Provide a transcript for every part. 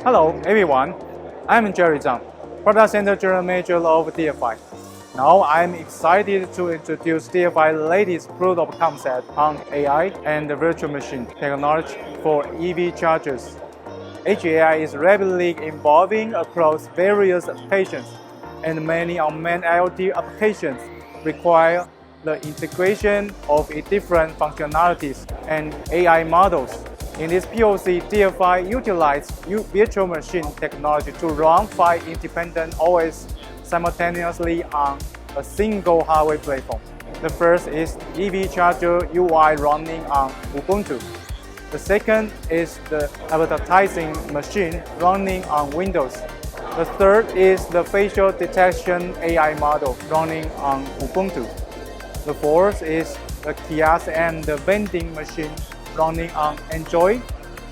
Hello everyone, I'm Jerry Zhang, Product Center General Manager of DFI. Now I'm excited to introduce DFI's latest proof of concept on AI and virtual machine technology for EV chargers. HAI is rapidly evolving across various applications, and many unmanned IoT applications require the integration of different functionalities and AI models. In this POC, DFI utilized virtual machine technology to run 5 independent OS simultaneously on a single hardware platform. The first is EV charger UI running on Ubuntu. The second is the advertising machine running on Windows. The third is the facial detection AI model running on Ubuntu. The fourth is the kiosk and the vending machine running on Android.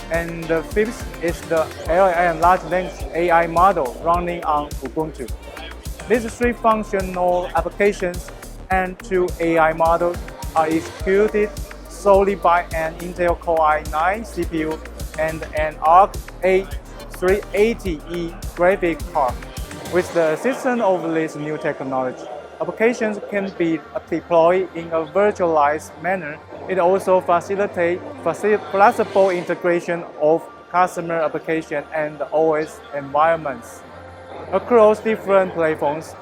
And the fifth is the LLM large language AI model running on Ubuntu. These 3 functional applications and 2 AI models are executed solely by an Intel Core i9 CPU and an Arc A380E graphic card. With the assistance of this new technology, applications can be deployed in a virtualized manner. It also facilitates flexible integration of customer application and OS environments across different platforms,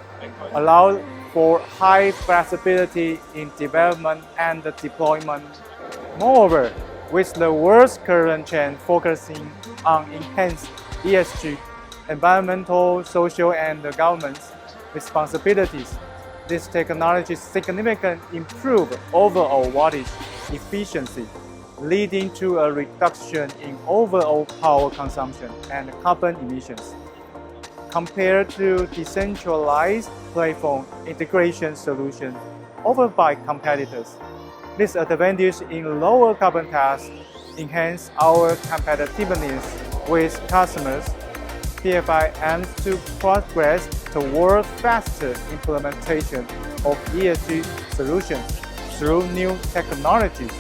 allow for high flexibility in development and deployment. Moreover, with the world's current trend focusing on enhanced ESG, environmental, social, and governance responsibilities, this technology significantly improves overall wattage efficiency, leading to a reduction in overall power consumption and carbon emissions. Compared to decentralized platform integration solutions offered by competitors, this advantage in lower carbon tax enhances our competitiveness with customers. DFI aims to progress toward faster implementation of ESG solutions through new technologies.